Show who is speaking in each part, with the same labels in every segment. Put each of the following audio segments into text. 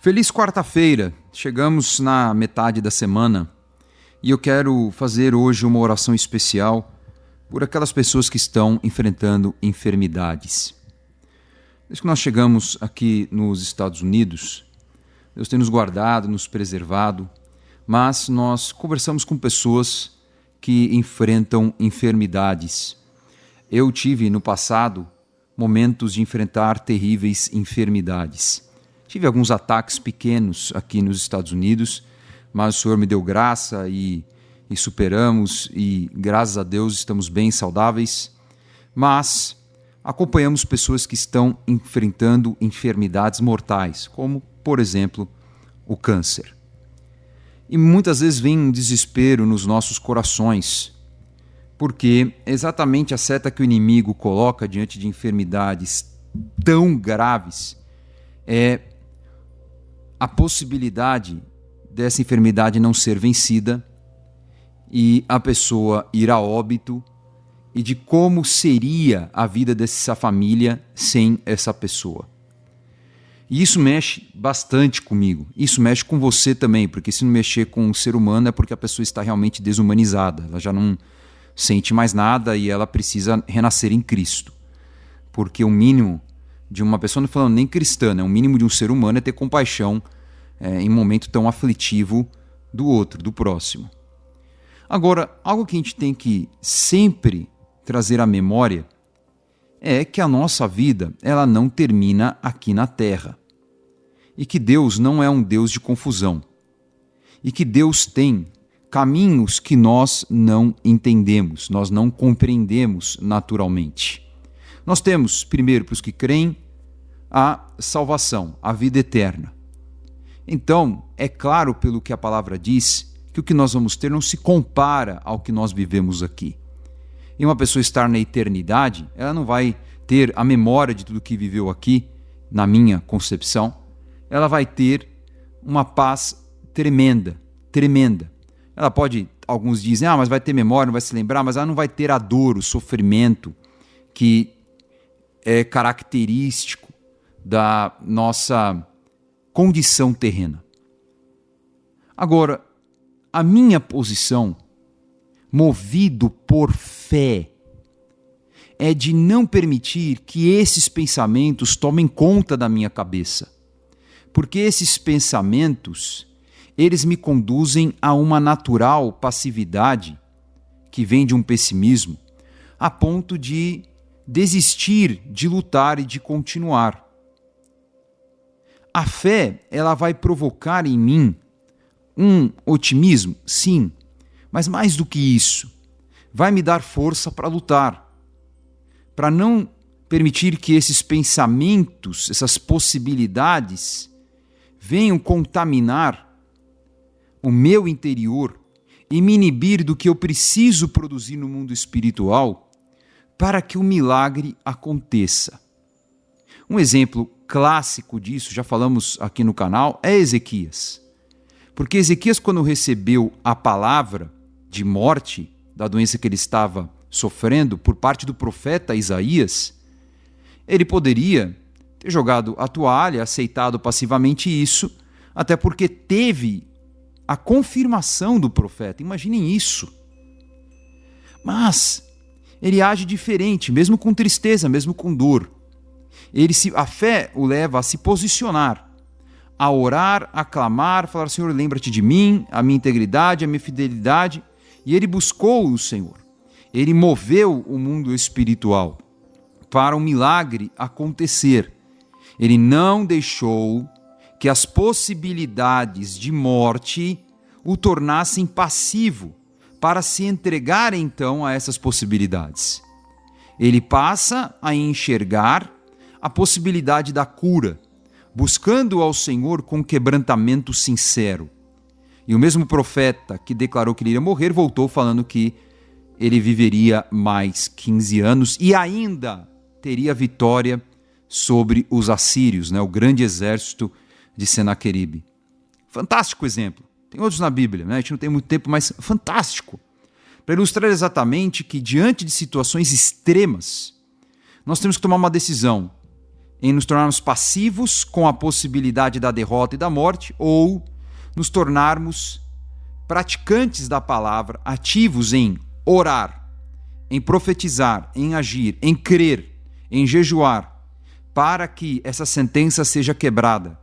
Speaker 1: Feliz quarta-feira! Chegamos na metade da semana e eu quero fazer hoje uma oração especial por aquelas pessoas que estão enfrentando enfermidades. Desde que nós chegamos aqui nos Estados Unidos, Deus tem nos guardado, nos preservado, mas nós conversamos com pessoas que enfrentam enfermidades. Eu tive no passado momentos de enfrentar terríveis enfermidades. Tive alguns ataques pequenos aqui nos Estados Unidos, mas o Senhor me deu graça e superamos e, graças a Deus, estamos bem saudáveis. Mas acompanhamos pessoas que estão enfrentando enfermidades mortais, como, por exemplo, o câncer. E muitas vezes vem um desespero nos nossos corações, porque exatamente a seta que o inimigo coloca diante de enfermidades tão graves é a possibilidade dessa enfermidade não ser vencida e a pessoa ir a óbito, e de como seria a vida dessa família sem essa pessoa. E isso mexe bastante comigo, isso mexe com você também, porque se não mexer com o ser humano é porque a pessoa está realmente desumanizada, ela já não sente mais nada e ela precisa renascer em Cristo. Porque o mínimo de uma pessoa, não falando nem cristã, né? O mínimo de um ser humano é ter compaixão em um momento tão aflitivo do outro, do próximo. Agora, algo que a gente tem que sempre trazer à memória é que a nossa vida ela não termina aqui na Terra. E que Deus não é um Deus de confusão. E que Deus tem caminhos que nós não entendemos, nós não compreendemos naturalmente. Nós temos, primeiro, para os que creem, a salvação, a vida eterna. Então, é claro, pelo que a palavra diz, que o que nós vamos ter não se compara ao que nós vivemos aqui. E uma pessoa estar na eternidade, ela não vai ter a memória de tudo que viveu aqui, na minha concepção. Ela vai ter uma paz tremenda, tremenda. Ela pode, alguns dizem, mas vai ter memória, não vai se lembrar, mas ela não vai ter a dor, o sofrimento que é característico da nossa condição terrena. Agora, a minha posição, movido por fé, é de não permitir que esses pensamentos tomem conta da minha cabeça. Porque esses pensamentos, eles me conduzem a uma natural passividade que vem de um pessimismo, a ponto de desistir de lutar e de continuar. A fé, ela vai provocar em mim um otimismo, sim, mas mais do que isso, vai me dar força para lutar, para não permitir que esses pensamentos, essas possibilidades, venham contaminar o meu interior e me inibir do que eu preciso produzir no mundo espiritual para que o milagre aconteça. Um exemplo clássico disso, já falamos aqui no canal, é Ezequias. Porque Ezequias, quando recebeu a palavra de morte da doença que ele estava sofrendo por parte do profeta Isaías, ele poderia ter jogado a toalha, aceitado passivamente isso, até porque teve a confirmação do profeta. Imaginem isso. Mas ele age diferente, mesmo com tristeza, mesmo com dor. A fé o leva a se posicionar, a orar, a clamar, falar: Senhor, lembra-te de mim, a minha integridade, a minha fidelidade. E ele buscou o Senhor. Ele moveu o mundo espiritual para um milagre acontecer. Ele não deixou que as possibilidades de morte o tornassem passivo para se entregar então a essas possibilidades. Ele passa a enxergar a possibilidade da cura, buscando ao Senhor com quebrantamento sincero. E o mesmo profeta que declarou que ele iria morrer voltou falando que ele viveria mais 15 anos e ainda teria vitória sobre os assírios, o grande exército de Senaqueribe. Fantástico exemplo. Tem outros na Bíblia, a gente não tem muito tempo, mas fantástico. Para ilustrar exatamente que diante de situações extremas, nós temos que tomar uma decisão em nos tornarmos passivos com a possibilidade da derrota e da morte, ou nos tornarmos praticantes da palavra, ativos em orar, em profetizar, em agir, em crer, em jejuar, para que essa sentença seja quebrada,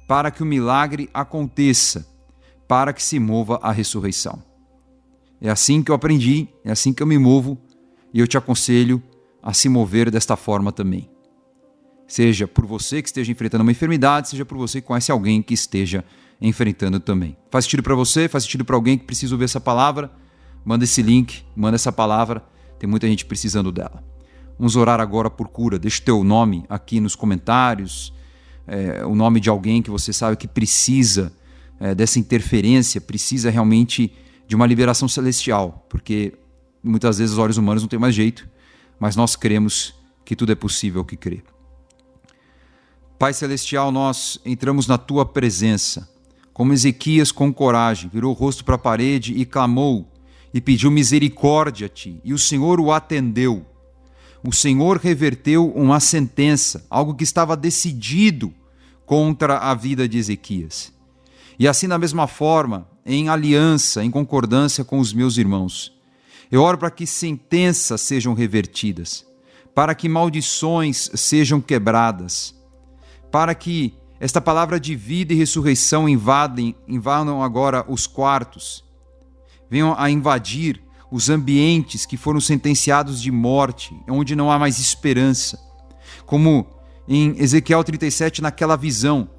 Speaker 1: para que o milagre aconteça, para que se mova a ressurreição. É assim que eu aprendi, é assim que eu me movo, e eu te aconselho a se mover desta forma também. Seja por você que esteja enfrentando uma enfermidade, seja por você que conhece alguém que esteja enfrentando também. Faz sentido para você? Faz sentido para alguém que precisa ouvir essa palavra? Manda esse link, manda essa palavra. Tem muita gente precisando dela. Vamos orar agora por cura. Deixa o teu nome aqui nos comentários, o nome de alguém que você sabe que precisa dessa interferência, precisa realmente de uma liberação celestial, porque muitas vezes os olhos humanos não têm mais jeito, mas nós cremos que tudo é possível que crê. Pai Celestial, nós entramos na Tua presença, como Ezequias com coragem, virou o rosto para a parede e clamou e pediu misericórdia a Ti, e o Senhor o atendeu. O Senhor reverteu uma sentença, algo que estava decidido contra a vida de Ezequias. E assim, da mesma forma, em aliança, em concordância com os meus irmãos, eu oro para que sentenças sejam revertidas, para que maldições sejam quebradas, para que esta palavra de vida e ressurreição invadam agora os quartos, venham a invadir os ambientes que foram sentenciados de morte, onde não há mais esperança. Como em Ezequiel 37, naquela visão,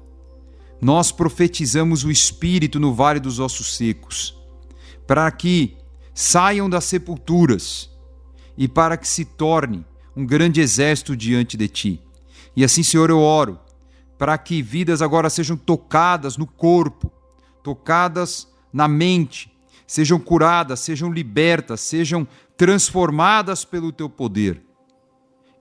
Speaker 1: nós profetizamos o Espírito no vale dos ossos secos, para que saiam das sepulturas e para que se torne um grande exército diante de Ti. E assim, Senhor, eu oro para que vidas agora sejam tocadas no corpo, tocadas na mente, sejam curadas, sejam libertas, sejam transformadas pelo Teu poder.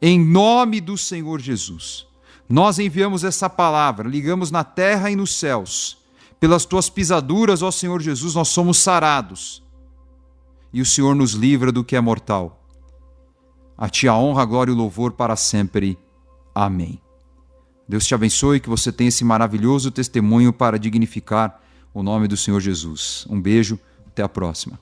Speaker 1: Em nome do Senhor Jesus, nós enviamos essa palavra, ligamos na terra e nos céus. Pelas Tuas pisaduras, ó Senhor Jesus, nós somos sarados. E o Senhor nos livra do que é mortal. A Ti a honra, a glória e o louvor para sempre. Amém. Deus te abençoe e que você tenha esse maravilhoso testemunho para dignificar o nome do Senhor Jesus. Um beijo, até a próxima.